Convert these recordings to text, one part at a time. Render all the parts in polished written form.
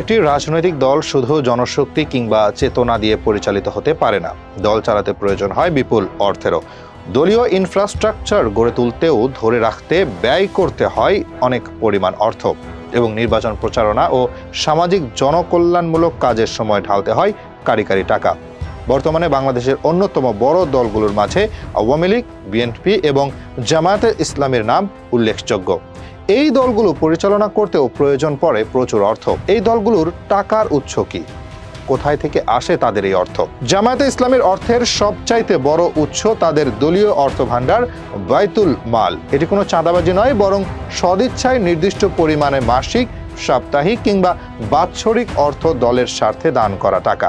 একটি রাজনৈতিক দল শুধু জনশক্তি কিংবা চেতনা দিয়ে পরিচালিত হতে পারে না। দল চালাতে প্রয়োজন হয় বিপুল অর্থেরও। দলীয় ইনফ্রাস্ট্রাকচার গড়ে তুলতেও ধরে রাখতে ব্যয় করতে হয় অনেক পরিমাণ অর্থ, এবং নির্বাচন প্রচারণা ও সামাজিক জনকল্যাণমূলক কাজের সময় ঢালতে হয় কারি কারি টাকা। বর্তমানে বাংলাদেশের অন্যতম বড় দলগুলোর মাঝে আওয়ামী লীগ, বিএনপি এবং জামায়াতে ইসলামের নাম উল্লেখযোগ্য। এই দলগুলো পরিচালনা করতেও প্রয়োজন পড়ে প্রচুর অর্থ। এই দলগুলোর টাকার উৎস কি? কোথায় থেকে আসে তাদের এই অর্থ? জামায়াতে ইসলামের অর্থের সবচাইতে বড় উৎস তাদের দলীয় অর্থ ভাণ্ডার বাইতুল মাল। এটি কোনো চাঁদাবাজি নয়, বরং সদিচ্ছায় নির্দিষ্ট পরিমাণে মাসিক, সাপ্তাহিক কিংবা বাৎসরিক অর্থ দলের স্বার্থে দান করা টাকা।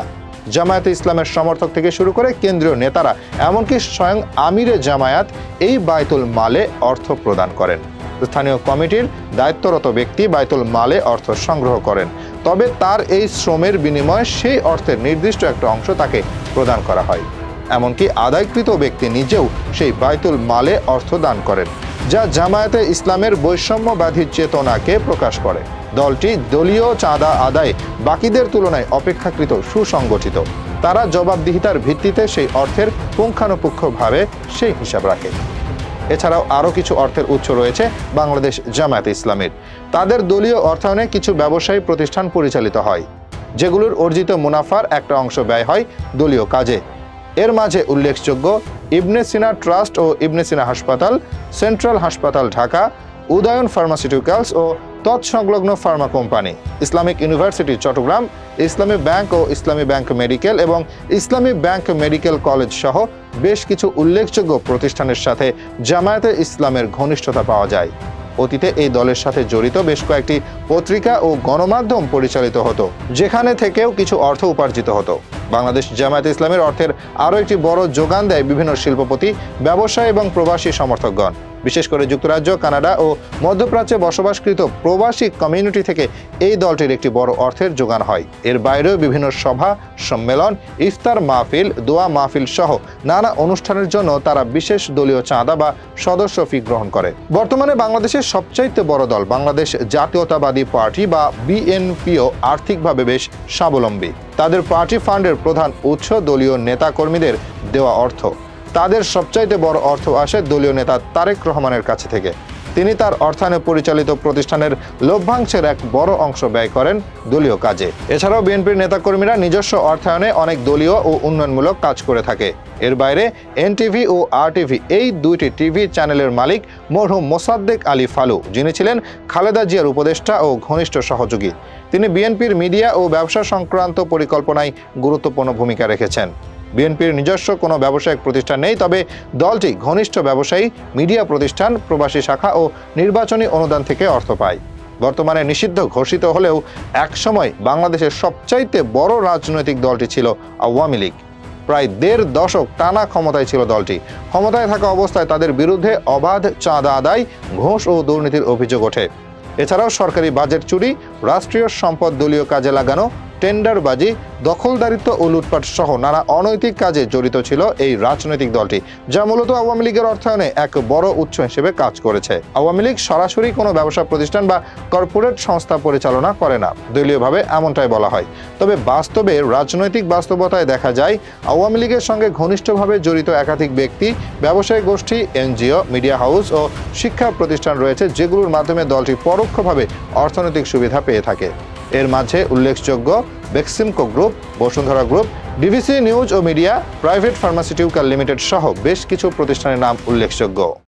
জামায়াতে ইসলামের সমর্থক থেকে শুরু করে কেন্দ্রীয় নেতারা, এমনকি স্বয়ং আমিরে জামায়াত এই বাইতুল মালে অর্থ প্রদান করেন। স্থানীয় কমিটির দায়িত্বরত ব্যক্তি বাইতুল মালে অর্থ সংগ্রহ করেন, তবে তার এই শ্রমের বিনিময়ে সেই অর্থের নির্দিষ্ট একটা অংশ তাকে প্রদান করা হয়। এমনকি আদায়কৃত ব্যক্তি নিজেও সেই বাইতুল মালে অর্থ দান করেন, যা জামায়াতে ইসলামের বৈষম্যবাদী চেতনাকে প্রকাশ করে। দলটি দলীয় চাঁদা আদায় বাকিদের তুলনায় অপেক্ষাকৃত সুসংগঠিত। তারা জবাবদিহিতার ভিত্তিতে সেই অর্থের পুঙ্খানুপুঙ্খভাবে সেই হিসাব রাখে। এছাড়াও আরও কিছু অর্থের উৎস রয়েছে বাংলাদেশ জামায়াতে ইসলামের। তাদের দলীয় অর্থায়নে কিছু ব্যবসায়ী প্রতিষ্ঠান পরিচালিত হয়, যেগুলোর অর্জিত মুনাফার একটা অংশ ব্যয় হয় দলীয় কাজে। এর মাঝে উল্লেখযোগ্য ইবনে সিনা ট্রাস্ট ও ইবনে সিনা হাসপাতাল, সেন্ট্রাল হাসপাতাল ঢাকা, উদয়ন ফার্মাসিউটিক্যালস ও তৎসংলগ্ন pharma company, Islamic university Chattogram, Islami bank ও ইসলামী ব্যাংক মেডিকেল এবং ইসলামী ব্যাংক মেডিকেল কলেজ সহ বেশ কিছু উল্লেখযোগ্য প্রতিষ্ঠানের সাথে জামায়াতে ইসলামের ঘনিষ্ঠতা পাওয়া যায়। অতীতে এই দলের সাথে জড়িত বেশ কয়েকটি পত্রিকা ও গণমাধ্যম পরিচালিত হতো, যেখানে থেকেও কিছু অর্থ উপার্জিত হতো। বাংলাদেশ জামায়াতে ইসলামের অর্থের আরও একটি বড় যোগান দেয় বিভিন্ন শিল্পপতি, ব্যবসায়ী এবং প্রবাসী সমর্থকগণ। বিশেষ করে যুক্তরাজ্য, কানাডা ও মধ্যপ্রাচ্যে বসবাসকৃত প্রবাসী কমিউনিটি থেকে এই দলটির একটি বড় অর্থের যোগান হয়। এর বাইরেও বিভিন্ন সভা, সম্মেলন, ইফতার মাহফিল, দোয়া মাহফিল সহ নানা অনুষ্ঠানের জন্য তারা বিশেষ দলীয় চাঁদা বা সদস্য ফি গ্রহণ করে। বর্তমানে বাংলাদেশের সবচাইতে বড় দল বাংলাদেশ জাতীয়তাবাদী পার্টি বা বিএনপিও আর্থিকভাবে বেশ স্বাবলম্বী। তাদের পার্টি ফান্ডের প্রধান উৎস দলীয় নেতাকর্মীদের দেওয়া অর্থ। তাদের সবচাইতে বড় অর্থ আসে দলীয় নেতা তারেক রহমানের কাছে থেকে। তিনি তার অর্থায়নে পরিচালিত প্রতিষ্ঠানের লভ্যাংশের এক বড় অংশ ব্যয় করেন দলীয় কাজে। এছাড়াও বিএনপির নেতাকর্মীরা নিজস্ব অর্থায়নে অনেক দলীয় ও উন্নয়নমূলক কাজ করে থাকে। এর বাইরে এনটিভি ও আরটিভি এই দুইটি টিভি চ্যানেলের মালিক মরহুম মোসাদ্দেক আলী ফালু, যিনি ছিলেন খালেদা জিয়ার উপদেষ্টা ও ঘনিষ্ঠ সহযোগী। তিনি বিএনপির মিডিয়া ও ব্যবসা সংক্রান্ত পরিকল্পনায় গুরুত্বপূর্ণ ভূমিকা রেখেছেন। বিএনপির নিজস্ব কোনো ব্যবসায়িক প্রতিষ্ঠান নেই, তবে দলটি ঘনিষ্ঠ ব্যবসায়ী, মিডিয়া প্রতিষ্ঠান, প্রবাসী শাখা ও নির্বাচনী অনুদান থেকে অর্থ পায়। বর্তমানে নিষিদ্ধ ঘোষিত হলেও একসময় বাংলাদেশের সবচাইতে বড় রাজনৈতিক দলটি ছিল আওয়ামী লীগ। প্রায় ১.৫ দশক টানা ক্ষমতায় ছিল দলটি। ক্ষমতায় থাকা অবস্থায় তাদের বিরুদ্ধে অবাধ চাঁদা আদায়, ঘুষ ও দুর্নীতির অভিযোগ ওঠে। এছাড়াও সরকারি বাজেট চুরি, রাষ্ট্রীয় সম্পদ দলীয় কাজে লাগানো, টেন্ডারবাজি, দখলদারিত্ব ও লুটপাট সহ নানা অনৈতিক কাজে জড়িত ছিল এই রাজনৈতিক দলটি, যা মূলত আওয়ামী লীগের অর্থায়নে এক বড় উৎস হিসেবে কাজ করেছে। আওয়ামী লীগ সরাসরি কোনো ব্যবসা প্রতিষ্ঠান বা কর্পোরেট সংস্থা পরিচালনা করে না, দলীয়ভাবে এমনটাই বলা হয়। তবে বাস্তবে রাজনৈতিক বাস্তবতায় দেখা যায় আওয়ামী লীগের সঙ্গে ঘনিষ্ঠভাবে জড়িত একাধিক ব্যক্তি, ব্যবসায়ী গোষ্ঠী, এনজিও, মিডিয়া হাউস ও শিক্ষা প্রতিষ্ঠান রয়েছে, যেগুলোর মাধ্যমে দলটি পরোক্ষভাবে অর্থনৈতিক সুবিধা পেয়ে থাকে। এর মাঝে উল্লেখযোগ্য Beximco group, Bashundhara group, DVC news ও মিডিয়া, প্রাইভেট ফার্মাসিউটিক্যাল লিমিটেড সহ বেশ কিছু প্রতিষ্ঠানের নাম উল্লেখযোগ্য।